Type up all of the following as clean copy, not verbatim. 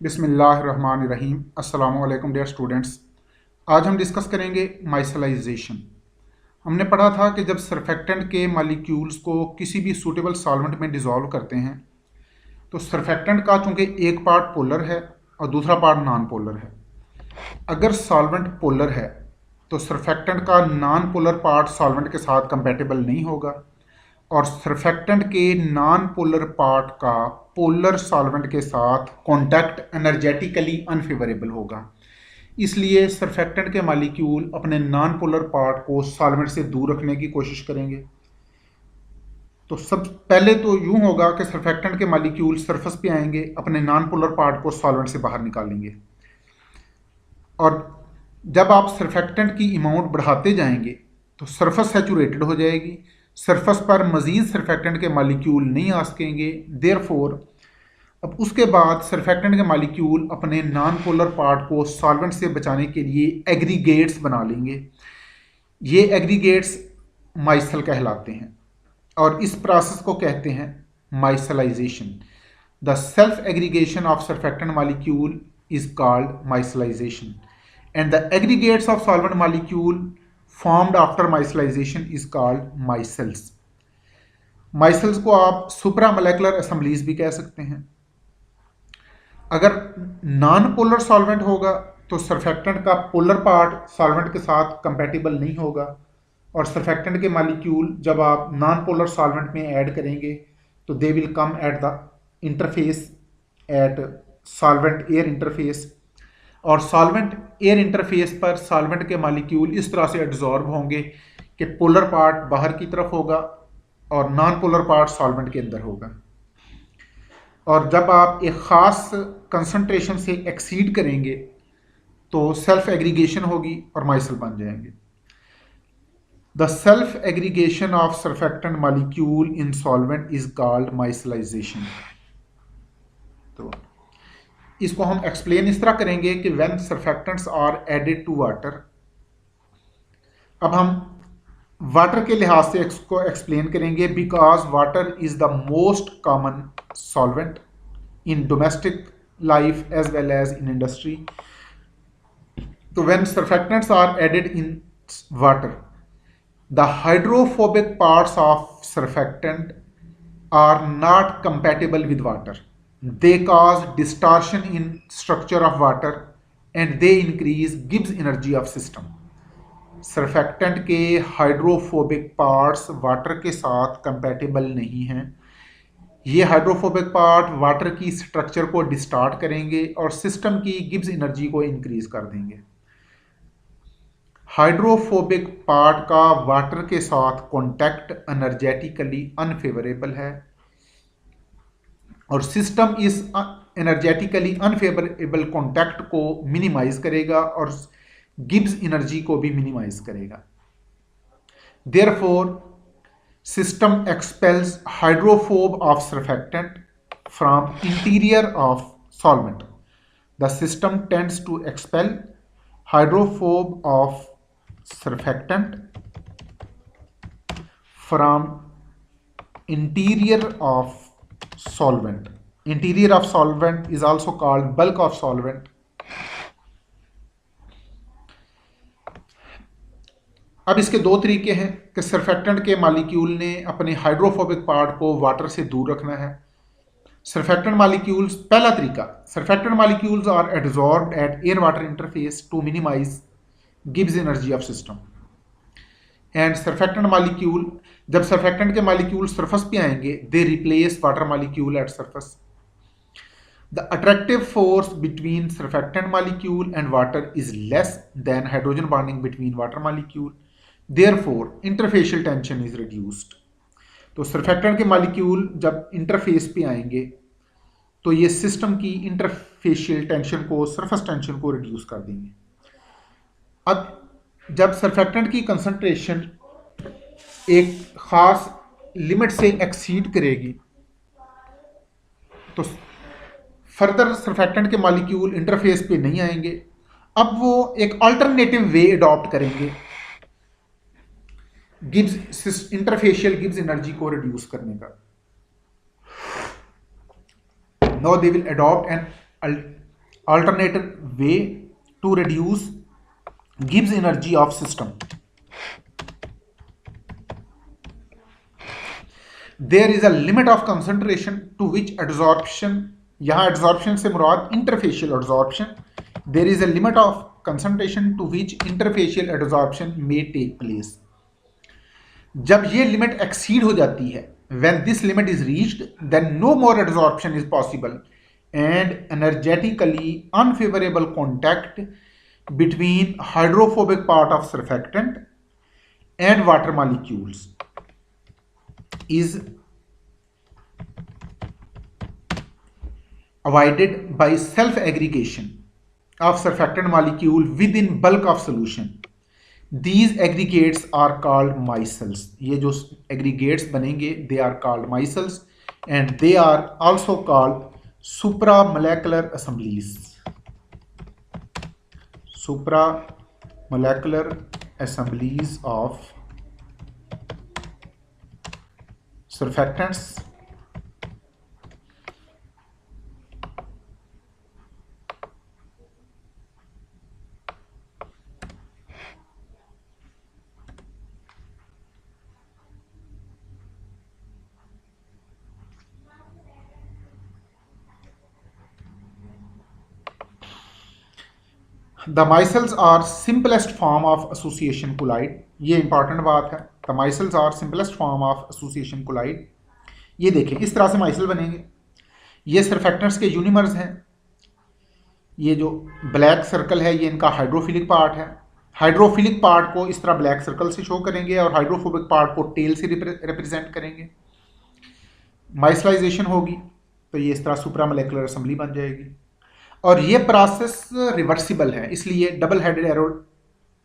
बिस्मिल्लाहिर्रहमानिर्रहीम। अस्सलाम वालेकुम डियर स्टूडेंट्स। आज हम डिस्कस करेंगे माइसलाइजेशन। हमने पढ़ा था कि जब सरफेक्टेंट के मालिक्यूल्स को किसी भी सूटेबल सॉल्वेंट में डिज़ोल्व करते हैं तो सरफेक्टेंट का चूँकि एक पार्ट पोलर है और दूसरा पार्ट नॉन पोलर है। अगर सॉल्वेंट पोलर है तो सरफेक्टेंट का नॉन पोलर पार्ट सॉल्वेंट के साथ कंपैटिबल नहीं होगा और सरफेक्टेंट के नॉन पोलर पार्ट का पोलर सॉल्वेंट के साथ कांटेक्ट एनर्जेटिकली अनफेवरेबल होगा। इसलिए सरफेक्टेंट के मॉलिक्यूल अपने नॉन पोलर पार्ट को सॉल्वेंट से दूर रखने की कोशिश करेंगे। तो सब पहले तो यूं होगा कि सरफेक्टेंट के मॉलिक्यूल सरफेस पे आएंगे, अपने नॉन पोलर पार्ट को सॉल्वेंट से बाहर निकालेंगे और जब आप सरफेक्टेंट की अमाउंट बढ़ाते जाएंगे तो सरफेस सैचुरेटेड हो जाएगी, सरफेस पर मजीद सरफेक्टेंट के मॉलिक्यूल नहीं आ सकेंगे। देयरफॉर अब उसके बाद सरफेक्टेंट के मॉलिक्यूल अपने नॉन पोलर पार्ट को सॉल्वेंट से बचाने के लिए एग्रीगेट्स बना लेंगे। ये एग्रीगेट्स माइसल कहलाते हैं और इस प्रोसेस को कहते हैं micellisation. The self aggregation of surfactant molecule is called micellisation and the aggregates of solvent molecule formed after micellization is called micelles. Micelles को आप सुप्रामोलेकुलर असेंबलीज भी कह सकते हैं। अगर नॉन पोलर सॉल्वेंट होगा तो सरफेक्टेंट का पोलर पार्ट सॉल्वेंट के साथ कंपैटिबल नहीं होगा और सरफेक्टेंट के मॉलिक्यूल जब आप नॉन पोलर सॉल्वेंट में ऐड करेंगे तो they will come at the interface at solvent air interface और सॉल्वेंट एयर इंटरफेस पर सॉल्वेंट के मॉलिक्यूल इस तरह से एब्जॉर्ब होंगे कि पोलर पार्ट बाहर की तरफ होगा और नॉन पोलर पार्ट सॉल्वेंट के अंदर होगा। और जब आप एक ख़ास कंसंट्रेशन से एक्सीड करेंगे तो सेल्फ एग्रीगेशन होगी और माइसल बन जाएंगे। The self aggregation of surfactant molecule in solvent is called micellisation. तो इसको हम एक्सप्लेन इस तरह करेंगे कि when surfactants are added to water. अब हम वाटर के लिहाज से इसको एक्सप्लेन करेंगे because water is the most common solvent in domestic life as well as in industry. तो when surfactants are added in water the hydrophobic parts of surfactant are not compatible with water. They cause distortion in structure of water and they increase Gibbs energy of system. Surfactant के hydrophobic parts water के साथ compatible नहीं हैं। ये hydrophobic part water की structure को distort करेंगे और सिस्टम की गिब्स एनर्जी को इंक्रीज कर देंगे। हाइड्रोफोबिक पार्ट का वाटर के साथ कॉन्टैक्ट एनर्जेटिकली अनफेवरेबल है और सिस्टम इस एनर्जेटिकली अनफेवरेबल कॉन्टैक्ट को मिनिमाइज करेगा और गिब्स एनर्जी को भी मिनिमाइज करेगा। Therefore system expels hydrophobe of surfactant from interior of solvent. The system tends to expel hydrophobe of surfactant from interior of solvent. Interior of solvent is also called bulk of solvent. अब इसके दो तरीके हैं कि surfactant के molecule ने अपने hydrophobic part को वाटर से दूर रखना है। सरफेक्टेंट मॉलिक्यूल्स, पहला तरीका, surfactant molecules are absorbed at air water interface to minimise Gibbs energy of system and surfactant molecule, जब सरफेक्टेंट के मॉलिक्यूल सरफेस पे आएंगे they replace water molecule at surface. The attractive force between surfactant molecule and water is less than hydrogen bonding between water molecule, therefore interfacial tension is reduced. तो surfactant के molecule जब interface पे आएंगे तो ये system की interfacial tension को, surface tension को रिड्यूस कर देंगे। अब जब सरफेक्टेंट की कंसंट्रेशन एक खास लिमिट से एक्सीड करेगी तो फर्दर सरफेक्टेंट के मॉलिक्यूल इंटरफेस पे नहीं आएंगे। अब वो एक अल्टरनेटिव वे अडॉप्ट करेंगे गिब्स इंटरफेशियल गिब्स एनर्जी को रिड्यूस करने का। Now they will adopt an alternative way to reduce Gibbs energy of system. There is a limit of concentration to which adsorption, यहाँ adsorption से मुराद interfacial adsorption, there is a limit of concentration to which interfacial adsorption may take place. जब ये limit exceed हो जाती है, when this limit is reached, then no more adsorption is possible and energetically unfavorable contact between hydrophobic part of surfactant and water molecules is avoided by self aggregation of surfactant molecule within bulk of solution. These aggregates are called micelles. ये जो aggregates बनेंगे they are called micelles and they are also called supramolecular assemblies. Supramolecular assemblies of surfactants The micelles are simplest form of association collide. ये important बात है. The micelles are simplest form of association collide. ये देखें इस तरह से micelle बनेंगे. ये सर्फेक्टेंट्स के यूनिमर्स हैं. ये जो ब्लैक सर्कल है ये इनका हाइड्रोफिलिक पार्ट है. हाइड्रोफिलिक पार्ट को इस तरह ब्लैक सर्कल से शो करेंगे और हाइड्रोफोबिक पार्ट को टेल से रिप्रेजेंट करेंगे. माइसलाइजेशन होगी तो ये इस तरह सुप्रामोलेकुलर असेंबली बन जाएगी. और ये प्रोसेस रिवर्सिबल है इसलिए डबल हेडेड एरो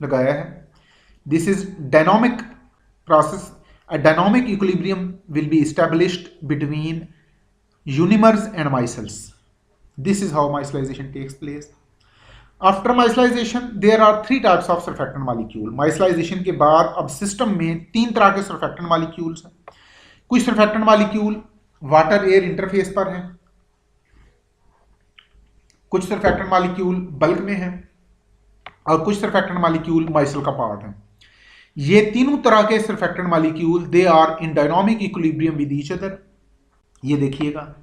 लगाया है. This is dynamic process. A dynamic equilibrium will be established between unimers and micelles. This is how micellisation takes place. After micellisation there are 3 types of surfactant molecule. Micellisation के बाद अब system में 3 तरह के surfactant molecules हैं. कुछ surfactant molecule water air interface पर हैं, कुछ सर्फेक्टेंट मॉलिक्यूल बल्क में हैं और कुछ सर्फेक्टेंट मॉलिक्यूल माइसल का पार्ट है. ये तीनों तरह के surfactant molecule they are in dynamic equilibrium with each other. ये देखिएगा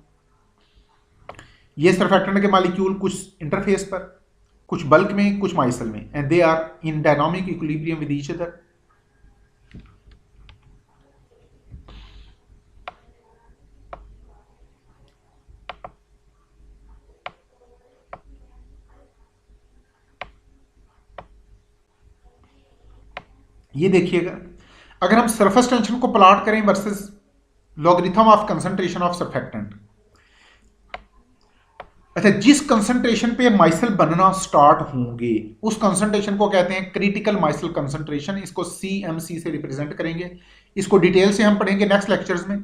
ये सर्फेक्टेंट के मॉलिक्यूल कुछ इंटरफेस पर, कुछ बल्क में, कुछ माइसल में, and they are in dynamic equilibrium with each other. ये देखिएगा अगर हम सरफेस टेंशन को प्लॉट करें versus logarithm of concentration of surfactant. अच्छा, जिस कंसंट्रेशन पे माइसल बनना स्टार्ट होंगे उस कंसंट्रेशन को कहते हैं क्रिटिकल माइसल कंसंट्रेशन. इसको CMC से रिप्रेजेंट करेंगे. इसको डिटेल से हम पढ़ेंगे नेक्स्ट लेक्चर्स में.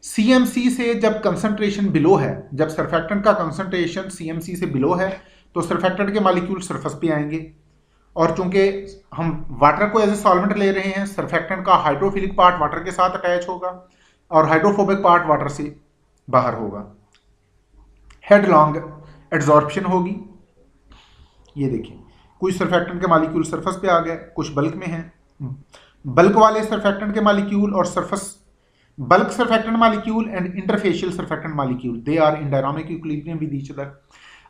CMC से जब कंसंट्रेशन बिलो है, जब सर्फेक्टेंट का कंसंट्रेशन CMC से बिलो है तो सर्फेक्टेंट के मॉलिक्यूल सरफेस पे आएंगे. और चूंकि हम वाटर को एज ए सॉल्वेंट ले रहे हैं, सर्फेक्टेंट का हाइड्रोफिलिक पार्ट वाटर के साथ अटैच होगा और हाइड्रोफोबिक पार्ट वाटर से बाहर होगा. हेडलॉन्ग एड्सॉर्प्शन होगी. ये देखिए कुछ सर्फेक्टेंट के मॉलिक्यूल सरफेस पे आ गए, कुछ बल्क में हैं. बल्क वाले सर्फेक्टेंट के मॉलिक्यूल और surface bulk surfactant molecule and interfacial surfactant molecule they are in dynamic equilibrium with each other.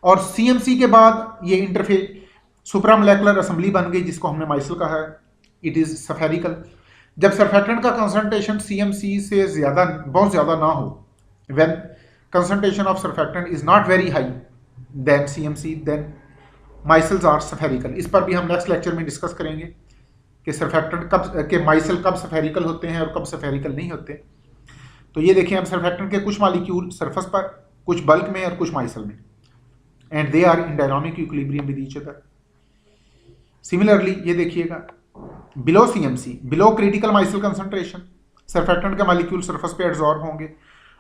और CMC के बाद ये इंटरफेस सुप्रामोलेकुलर असेंबली बन गई जिसको हमने माइसल कहा है. It is spherical. जब सर्फेक्टेंट का कंसंट्रेशन CMC से ज्यादा, बहुत ज्यादा ना हो, when concentration of surfactant is not very high then CMC, then micelles are spherical. इस पर भी हम नेक्स्ट लेक्चर में डिस्कस करेंगे कि सर्फेक्टेंट कब के माइसल कब सफेरिकल होते हैं और कब सफेरिकल नहीं होते. तो ये देखिए हम सर्फेक्टेंट के कुछ मॉलिक्यूल सरफेस पर, कुछ बल्क में और कुछ माइसल में, and they are in dynamic equilibrium with each other. Similarly ये देखिएगा below CMC, below critical micelle concentration, surfactant के मॉलिक्यूल सरफेस पे एड्सॉर्ब होंगे.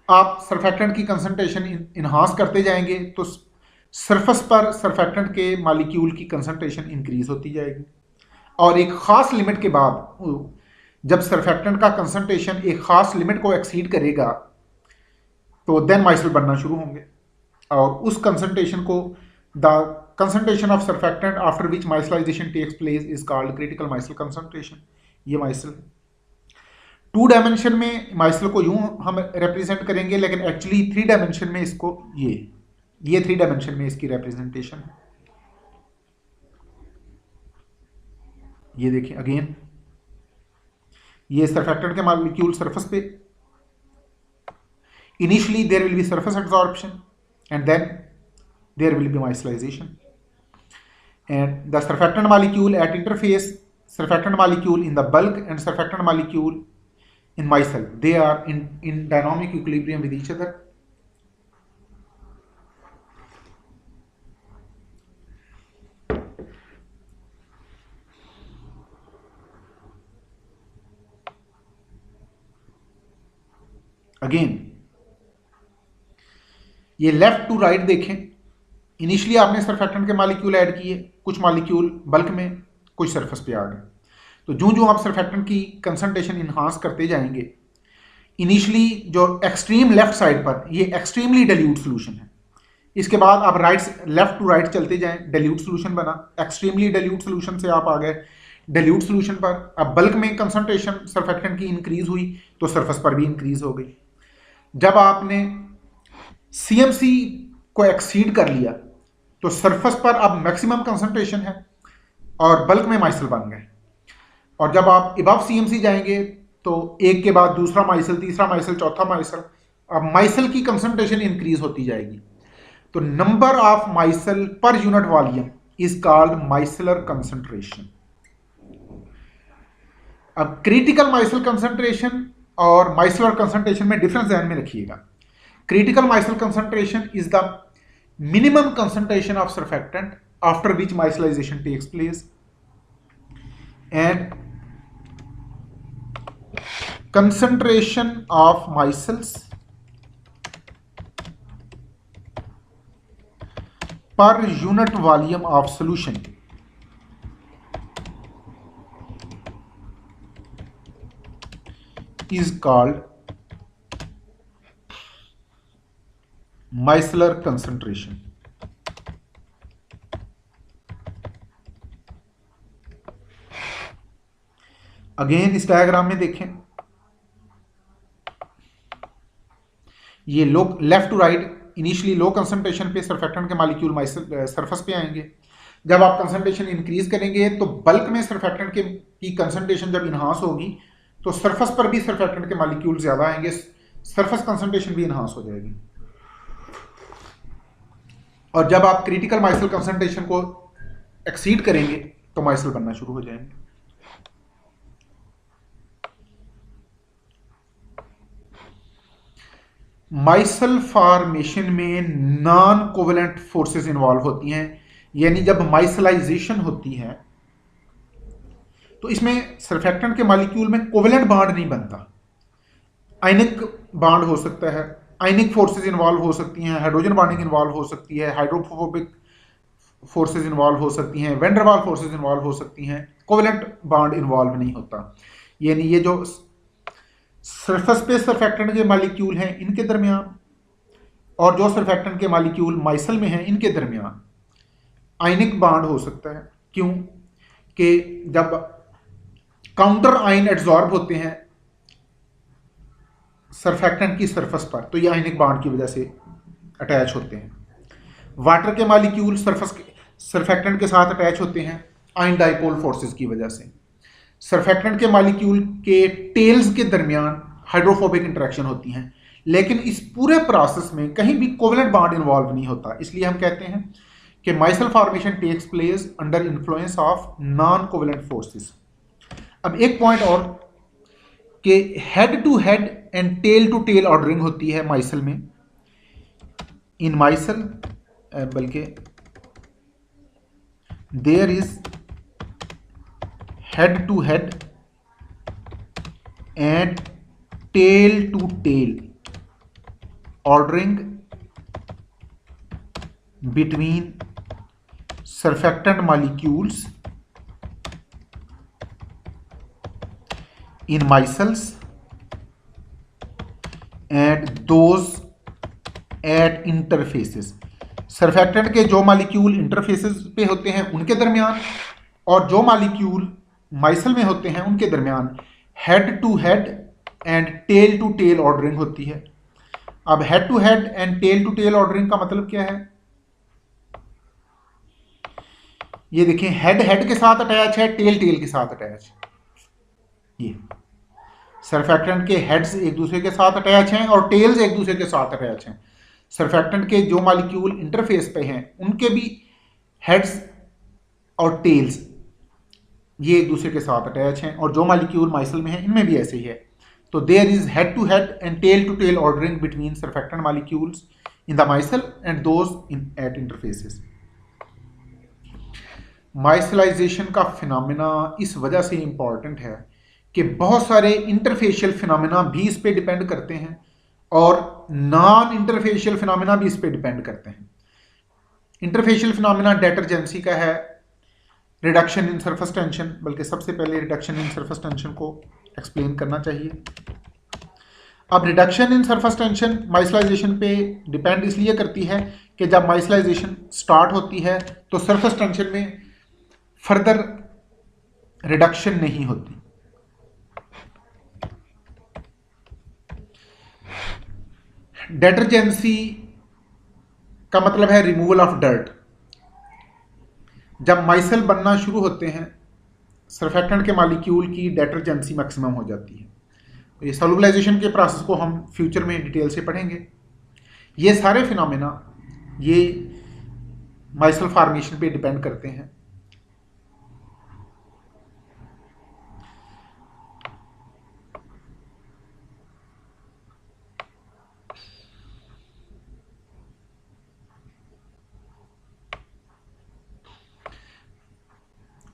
आप सर्फेक्टेंट की कंसंट्रेशन इन्हांस करते जाएंगे तो सरफेस पर सर्फेक्टेंट के मॉलिक्यूल की कंसंट्रेशन इंक्रीज होती जाएगी. और एक खास लिमिट के बाद जब सर्फेक्टेंट का कंसंट्रेशन एक खास लिमिट को एक्सीड करेगा तो देन माइसल बनना शुरू होंगे. और उस कंसंट्रेशन को the concentration of surfactant after which micellisation takes place is called critical micelle concentration. ये माइसल 2 डायमेंशन में माइसल को यूं हम रिप्रेजेंट करेंगे, लेकिन एक्चुअली 3 डायमेंशन में इसको ये 3 डायमेंशन में इसकी रिप्रेजेंटेशन है। ये देखिए अगेन, ये सरफेक्टेंट के मॉलिक्यूल सरफेस पे, initially there will be surface absorption and then there will be micellisation, and the surfactant molecule at interface, surfactant molecule in the bulk and surfactant molecule in micelle, they are in dynamic equilibrium with each other. Again ये left to right देखें, initially आपने surfactant के molecule add किए, कुछ molecule bulk में, कुछ surface पे आ गए। तो जो आप सरफेक्टेंट की कंसंट्रेशन इन्हांस करते जाएंगे, इनिशियली जो एक्सट्रीम लेफ्ट साइड पर ये एक्सट्रीमली डाइल्यूट सोल्यूशन है, इसके बाद आप लेफ्ट टू राइट चलते जाएं, डाइल्यूट सोल्यूशन बना, एक्सट्रीमली डाइल्यूट सोल्यूशन से आप आ गए डाइल्यूट सोल्यूशन पर। अब बल्क में कंसंट्रेशन सरफेक्टेंट की इंक्रीज हुई तो सरफेस पर भी इंक्रीज हो गई। जब आपने CMC को एक्सीड कर लिया तो सरफेस पर अब मैक्सिमम कंसंट्रेशन है और बल्क में माइसल बन गए। और जब आप अबव CMC जाएंगे तो एक के बाद दूसरा माइसल, तीसरा माइसल, चौथा माइसल, अब माइसल की कंसंट्रेशन इंक्रीज होती जाएगी। तो number of micelle per unit volume is called micellar concentration. अब क्रिटिकल माइसल कंसंट्रेशन और माइसलर कंसंट्रेशन में डिफरेंस ध्यान में रखिएगा। Critical micelle concentration is the minimum concentration of surfactant after which micellisation takes place, and concentration of micelles per unit volume of solution is called micellar concentration. Again इस diagram में देखें, ये लो left to right, initially low concentration पे surfactant के molecule surface पे आएंगे। जब आप कंसंट्रेशन इंक्रीज करेंगे तो बल्क में सरफेक्टेंट की कंसंट्रेशन जब इन्हांस होगी तो सरफेस पर भी सरफेक्टेंट के मॉलिक्यूल ज्यादा आएंगे, सरफेस कंसंट्रेशन भी इन्हांस हो जाएगी। और जब आप क्रिटिकल माइसल कंसंट्रेशन को एक्सीड करेंगे तो माइसल बनना शुरू हो जाएंगे। माइसल फॉर्मेशन में नॉन कोवेलेंट फोर्सेस इन्वॉल्व होती हैं, यानी जब माइसलाइजेशन होती है तो इसमें सरफेक्टेंट के मॉलिक्यूल में कोवेलेंट बॉन्ड नहीं बनता, आयनिक बॉन्ड हो सकता है, आयनिक फोर्सेस इन्वॉल्व हो सकती हैं, हाइड्रोजन बॉन्डिंग इन्वॉल्व हो सकती है, हाइड्रोफोबिक फोर्सेस इन्वॉल्व हो सकती हैं, वैन डर वाल फोर्सेस इन्वॉल्व हो सकती हैं, कोवेलेंट बॉन्ड इन्वॉल्व नहीं होता। यानी ये जो सरफेस पे सरफेक्टेंट के मॉलिक्यूल हैं इनके दरमियान और जो सरफेक्टेंट के मॉलिक्यूल माइसल में हैं इनके दरमियान आयनिक बॉन्ड हो सकता है। क्यों कि जब काउंटर आयन एड्सॉर्ब होते हैं सरफेक्टेंट की सरफेस पर तो ये आयनिक बॉन्ड की वजह से अटैच होते हैं। वाटर के मॉलिक्यूल सरफेक्टेंट के साथ अटैच होते हैं आयन डाइपोल फोर्सेस की वजह से। सरफेक्टेंट के मॉलिक्यूल के टेल्स के दरमियान हाइड्रोफोबिक इंटरेक्शन होती हैं, लेकिन इस पूरे प्रोसेस में कहीं भी कोवेलेंट बॉन्ड इन्वॉल्व नहीं होता। इसलिए हम कहते हैं कि micelle formation takes place under influence of non covalent forces. अब एक पॉइंट और कि head to head and tail to tail ordering होती है माइसल में। इन माइसल बल्कि there is head to head and tail to tail ordering between surfactant molecules in micelles and those at interfaces, surfactant के जो molecule interfaces पे होते हैं उनके दरमियान, और जो मालिक्यूल माइसल में होते हैं उनके दरमियान head to head and tail to tail ordering होती है। अब head to head and tail to tail ordering का मतलब क्या है? ये देखिए, हेड हेड के साथ अटैच है, टेल टेल के साथ अटैच। ये सरफेक्टेंट के हेड्स एक दूसरे के साथ अटैच हैं और टेल्स एक दूसरे के साथ अटैच हैं। सरफेक्टेंट के जो मॉलिक्यूल इंटरफेस पे हैं उनके भी हेड्स और टेल्स ये एक दूसरे के साथ अटैच हैं, और जो मॉलिक्यूल माइसल में है इनमें भी ऐसे ही है। तो there is head to head and tail to tail ordering between surfactant molecules in the micelle and those in at interfaces. Micellisation का फिनोमेना इस वजह से इंपॉर्टेंट है कि बहुत सारे इंटरफेशियल फिनोमेना भी इस पे डिपेंड करते हैं और नॉन इंटरफेशियल फिनोमेना भी इस पे डिपेंड करते हैं। इंटरफेशियल फिनोमेना डेटर्जेंसी का है, रिडक्शन इन सरफेस टेंशन, बल्कि सबसे पहले रिडक्शन इन सरफेस टेंशन को एक्सप्लेन करना चाहिए। अब रिडक्शन इन सरफेस टेंशन माइसलाइजेशन पे डिपेंड इसलिए करती है कि जब माइसलाइजेशन स्टार्ट होती है तो सरफेस टेंशन में फर्दर रिडक्शन नहीं होती। डेटर्जेंसी का मतलब है रिमूवल ऑफ डर्ट। जब माइसल बनना शुरू होते हैं सरफेक्टेंट के मॉलिक्यूल की डेटर्जेंसी मैक्सिमम हो जाती है। तो ये सॉल्युबलाइजेशन के प्रोसेस को हम फ्यूचर में डिटेल से पढ़ेंगे। ये सारे फिनोमेना ये माइसल फॉर्मेशन पे डिपेंड करते हैं।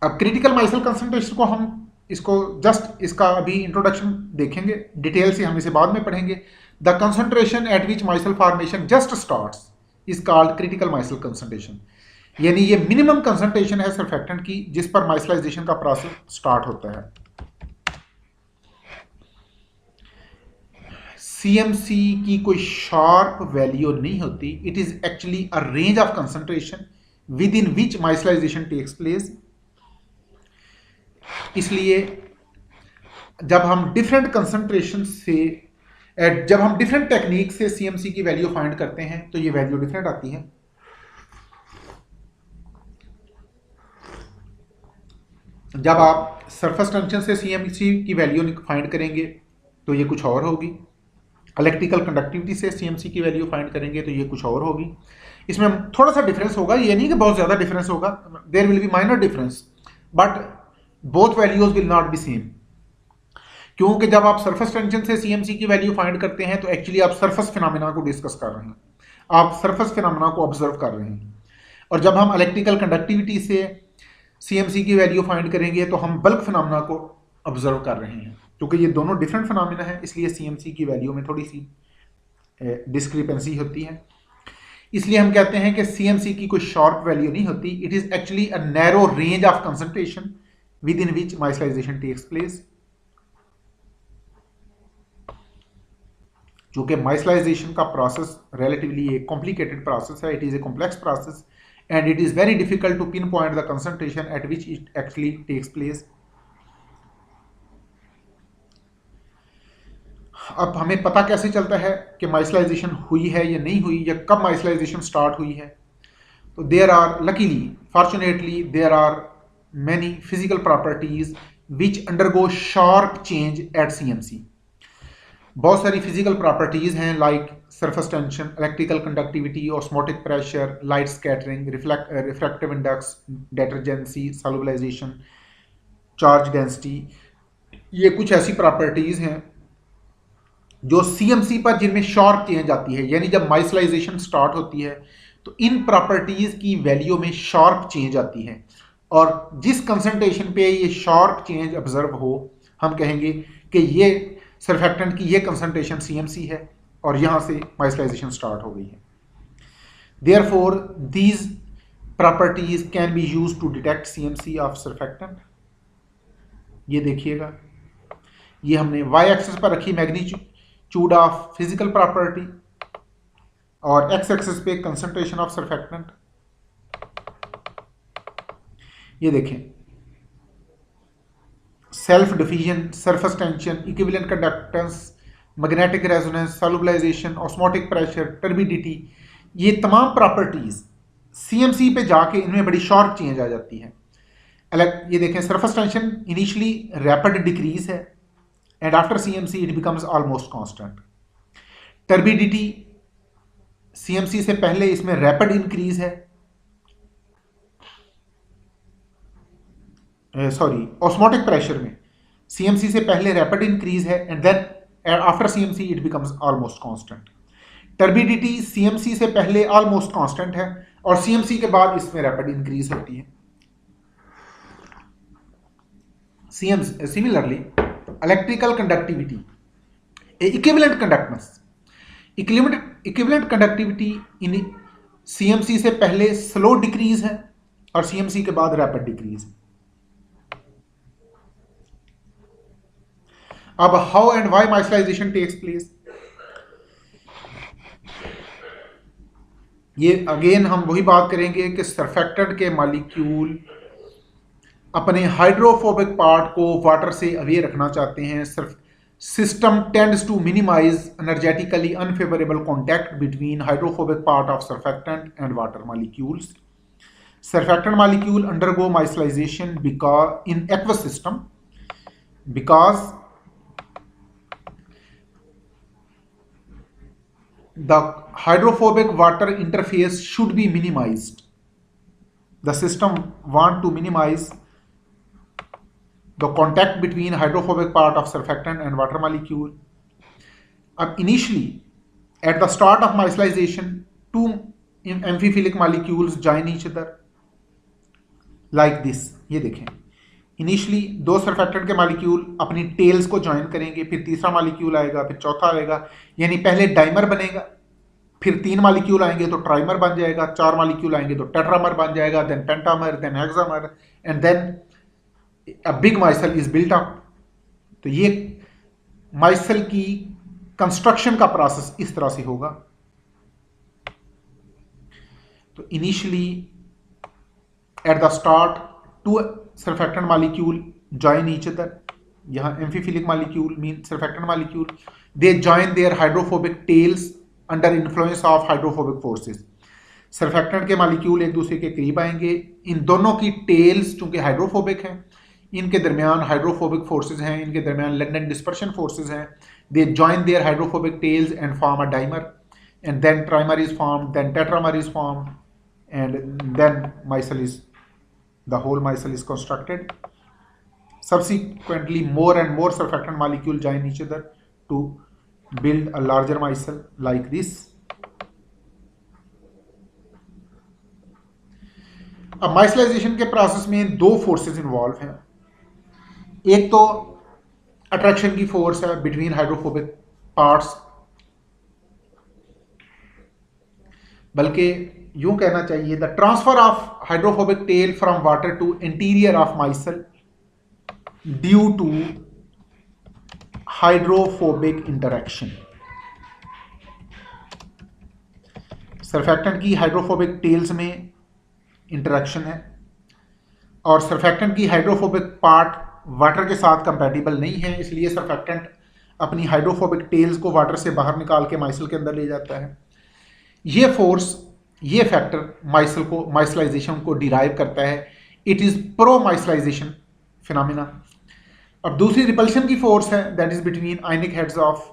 अब क्रिटिकल माइसल कंसंट्रेशन को हम इसका अभी इंट्रोडक्शन देखेंगे, डिटेल से हम इसे बाद में पढ़ेंगे। The concentration at which micelle formation just starts is called critical micelle concentration, यानी ये मिनिमम कंसंट्रेशन है सरफेक्टेंट की जिस पर माइसलाइजेशन का प्रोसेस स्टार्ट होता है। सीएमसी की कोई शार्प वैल्यू नहीं होती, it is actually a range of concentration within which micellisation takes place. इसलिए जब हम डिफरेंट कंसंट्रेशन से जब हम डिफरेंट टेक्निक से सीएमसी की वैल्यू फाइंड करते हैं तो ये वैल्यू डिफरेंट आती है। जब आप सरफेस टेंशन से सीएमसी की वैल्यू फाइंड करेंगे तो ये कुछ और होगी, इलेक्ट्रिकल कंडक्टिविटी से सीएमसी की वैल्यू फाइंड करेंगे तो ये कुछ और होगी। इसमें थोड़ा सा डिफरेंस होगा, ये नहीं कि बहुत ज़्यादा डिफरेंस होगा, there will be minor difference but both values will not be same. क्योंकि जब आप सरफेस टेंशन से सीएमसी की वैल्यू फाइंड करते हैं तो एक्चुअली आप सरफेस फिनोमेना को डिस्कस कर रहे हैं, आप सरफेस फिनोमेना को ऑब्जर्व कर रहे हैं। और जब हम इलेक्ट्रिकल कंडक्टिविटी से सीएमसी की वैल्यू फाइंड करेंगे तो हम बल्क फिनोमेना को ऑब्जर्व कर रहे हैं। क्योंकि ये दोनों डिफरेंट फिनोमेना है इसलिए सीएमसी की वैल्यू में थोड़ी सी डिस्क्रिपेंसी होती है। इसलिए हम कहते हैं कि सीएमसी की कोई शार्प वैल्यू नहीं होती, it is actually a narrow range of concentration within which micellisation takes place. चूंकि माइसलाइजेशन का प्रोसेस रिलेटिवली एक कॉम्प्लिकेटेड प्रोसेस है, it is a complex process and it is very difficult to pinpoint the concentration at which it actually takes place. अब हमें पता कैसे चलता है कि माइसलाइजेशन हुई है या नहीं हुई, या कब माइसलाइजेशन स्टार्ट हुई है? तो there are luckily fortunately there are many physical properties which undergo sharp change at CMC. बहुत सारी फिजिकल प्रॉपर्टीज हैं like surface tension, electrical conductivity, osmotic pressure, light scattering, refractive index, detergency, solubilisation, charge density. ये कुछ ऐसी properties हैं जो CMC पर जिनमें शार्प चेंज आती है, यानी जब माइसलाइजेशन स्टार्ट होती है तो इन प्रॉपर्टीज की वैल्यू में शार्प चेंज आती है, और जिस कंसंट्रेशन पे ये शार्प चेंज ऑब्जर्व हो हम कहेंगे कि ये सरफेक्टेंट की ये कंसंट्रेशन सीएमसी है और यहां से माइसलाइजेशन स्टार्ट हो गई है। Therefore these properties can be used to detect CMC of surfactant. ये देखिएगा, ये हमने वाई एक्सिस पर रखी मैग्नीट्यूड ऑफ फिजिकल प्रॉपर्टी और एक्स एक्सिस पे कंसंट्रेशन ऑफ सरफेक्टेंट। ये देखें, self diffusion, surface tension, equivalent conductance, magnetic resonance, solubilisation, osmotic pressure, turbidity, ये तमाम प्रॉपर्टीज सीएमसी पे जाके इनमें बड़ी शार्प चेंज आ जाती है। ये देखें, surface tension initially rapid decrease है and after CMC it becomes almost constant. Turbidity CMC से पहले इसमें रैपिड इंक्रीज है, सॉरी ऑस्मोटिक प्रेशर में सीएमसी से पहले रैपिड इंक्रीज है and then after CMC it becomes almost constant. Turbidity CMC से पहले ऑलमोस्ट कांस्टेंट है और सीएमसी के बाद इसमें रैपिड इंक्रीज होती है। Similarly electrical conductivity, equivalent conductance, equivalent conductivity in CMC से पहले स्लो डिक्रीज है और सीएमसी के बाद रैपिड डिक्रीज है। अब how and why micellisation takes place, ये अगेन हम वही बात करेंगे कि सरफेक्टेंट के मॉलिक्यूल अपने हाइड्रोफोबिक पार्ट को वाटर से अवे रखना चाहते हैं। सिर्फ system tends to minimise energetically unfavourable contact between hydrophobic part of surfactant and water molecules. Surfactant molecule undergo micellisation because in aqueous system because the hydrophobic water interface should be minimized. The system want to minimize the contact between hydrophobic part of surfactant and water molecule. Initially, at the start of micellization, two amphiphilic molecules join each other like this. ये देखें, initially दो surfactant के molecule अपनी tales को join करेंगे, फिर तीसरा molecule आएगा, फिर चौथा आएगा, यानी पहले डाइमर बनेगा, फिर 3 मॉलिक्यूल आएंगे तो ट्राइमर बन जाएगा, 4 मॉलिक्यूल आएंगे तो टेट्रामर बन जाएगा, then pentamer, then hexamer and then a big micelle is built up. तो ये माइसल की कंस्ट्रक्शन का प्रोसेस इस तरह से होगा। तो initially at the start two surfactant molecule join each other. यहाँ amphiphilic molecule mean surfactant molecule, they join their hydrophobic tails under influence of hydrophobic forces. surfactant के molecule एक दूसरे के करीब आएंगे, इन दोनों की tails चूंकि हाइड्रोफोबिक हैं, इनके दरमियान हाइड्रोफोबिक फोर्सेज हैं, इनके दरमियान लंडन डिस्पर्शन फोर्सेज हैं, they join their hydrophobic tails and form a dimer and then trimer is formed, then tetramer is formed and then micelle is the whole micelle is constructed. Subsequently, more and more surfactant molecule join each other to build a larger micelle like this. अब माइसलाइजेशन के process में दो forces involve हैं। एक तो attraction की force है between hydrophobic parts, बल्कि यूं कहना चाहिए the transfer of hydrophobic tail from water to interior of micelle due to hydrophobic interaction. Surfactant की हाइड्रोफोबिक टेल्स में इंटरेक्शन है और सरफेक्टेंट की हाइड्रोफोबिक पार्ट वाटर के साथ कंपैटिबल नहीं है, इसलिए सरफेक्टेंट अपनी हाइड्रोफोबिक टेल्स को वाटर से बाहर निकाल के माइसल के अंदर ले जाता है। ये फोर्स, ये फैक्टर माइसल को, माइसलाइजेशन को डिराइव करता है। It is pro micellisation phenomena. और दूसरी रिपल्शन की फोर्स है that is between ionic heads of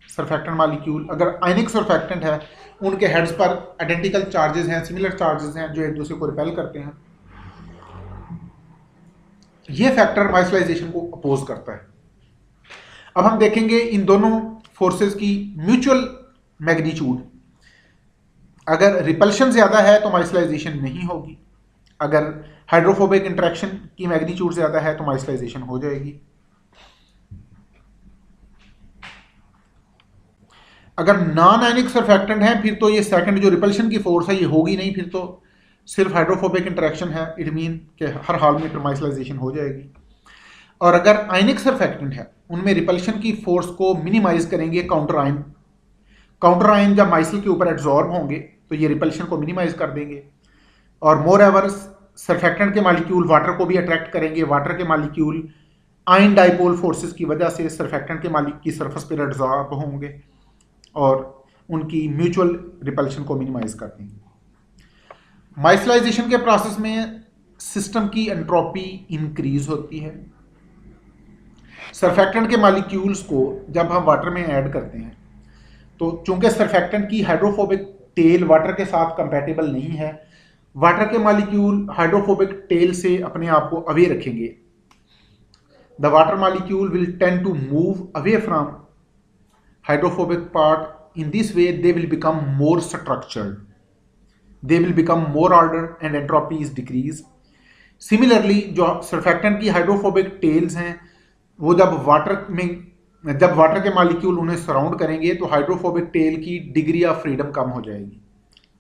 surfactant molecule. अगर आयनिक सरफेक्टेंट है, उनके हेड्स पर आइडेंटिकल चार्जेस हैं, सिमिलर चार्जेस हैं जो एक दूसरे को रिपेल करते हैं। ये फैक्टर माइसलाइजेशन को अपोज करता है। अब हम देखेंगे इन दोनों फोर्सेस की म्यूचुअल मैग्नीट्यूड। अगर रिपल्शन ज्यादा है तो माइसलाइजेशन नहीं होगी, अगर हाइड्रोफोबिक इंटरेक्शन की मैग्नीट्यूड ज्यादा है तो माइसलाइजेशन हो जाएगी। अगर नॉन आयनिक सरफेक्टेंट है फिर तो ये सेकंड जो रिपल्शन की फोर्स है ये होगी नहीं, फिर तो सिर्फ हाइड्रोफोबिक इंटरेक्शन है, इट मीन कि हर हाल में फिर माइसलाइजेशन हो जाएगी। और अगर आयनिक सरफेक्टेंट है उनमें रिपल्शन की फोर्स को मिनिमाइज करेंगे काउंटर आयन जब माइसल के ऊपर एब्जॉर्ब होंगे तो ये रिपल्शन को मिनिमाइज कर देंगे। और मोर एवर सरफेक्टेंट के मालिक्यूल वाटर को भी अट्रैक्ट करेंगे। वाटर के मालिक्यूल आयन डाइपोल फोर्सेस की वजह से सरफेक्टेंट के मालिक की सरफेस पर एब्जॉर्ब होंगे और उनकी म्यूचुअल रिपल्शन को मिनिमाइज कर देंगे। माइसलाइजेशन के प्रोसेस में सिस्टम की एंट्रोपी इंक्रीज होती है। सरफेक्टेंट के मालिक्यूल्स को जब हम वाटर में ऐड करते हैं तो चूंकि सरफेक्टेंट की हाइड्रोफोबिक टेल वाटर के साथ कंपैटिबल नहीं है, वाटर के मालिक्यूल हाइड्रोफोबिक टेल से अपने आप को अवे रखेंगे। The water molecule will tend to move away from hydrophobic part. In this way, they will become more structured. They will become more ordered and entropy is decreased. Similarly, जो surfactant की hydrophobic tales हैं वो जब water के molecule उन्हें surround करेंगे तो hydrophobic tell की डिग्री ऑफ फ्रीडम कम हो जाएगी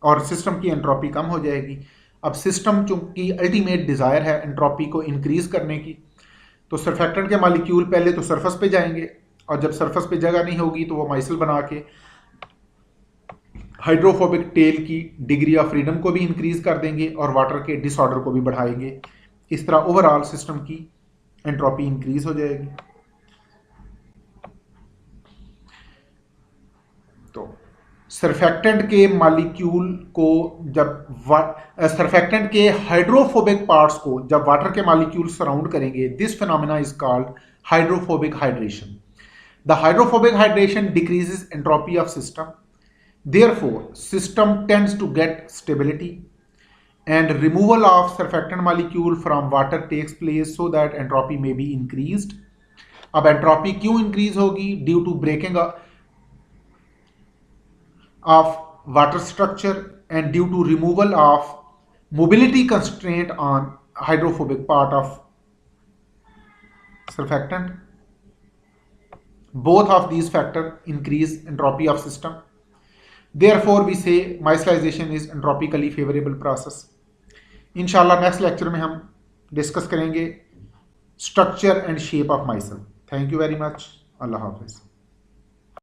और सिस्टम की एंट्रोपी कम हो जाएगी। अब सिस्टम चूंकि अल्टीमेट डिज़ायर है एंट्रोपी को इंक्रीज करने की, तो सरफेक्टेंट के मालिक्यूल पहले तो सरफेस पे जाएंगे और जब सरफेस पे जगह नहीं होगी तो वो माइसल बना के हाइड्रोफोबिक टेल की डिग्री ऑफ फ्रीडम को भी इंक्रीज कर देंगे और वाटर के डिसऑर्डर को भी बढ़ाएंगे। इस तरह ओवरऑल सिस्टम की एंट्रोपी इंक्रीज हो जाएगी। तो सरफेक्टेंट के मालिक्यूल को जब सरफेक्टेंट के हाइड्रोफोबिक पार्ट्स को जब वाटर के मालिक्यूल सराउंड करेंगे, this phenomena is called hydrophobic hydration. The hydrophobic hydration decreases entropy of system. Therefore, system tends to get stability and removal of surfactant molecule from water takes place so that entropy may be increased. अब entropy क्यों increase होगी? Due to breaking of water structure and due to removal of mobility constraint on hydrophobic part of surfactant. Both of these factors increase entropy of system. Therefore, we say micellization is entropically favorable process. इंशाल्लाह next lecture में हम discuss करेंगे structure and shape of micelle. Thank you very much. अल्लाह हाफिज़।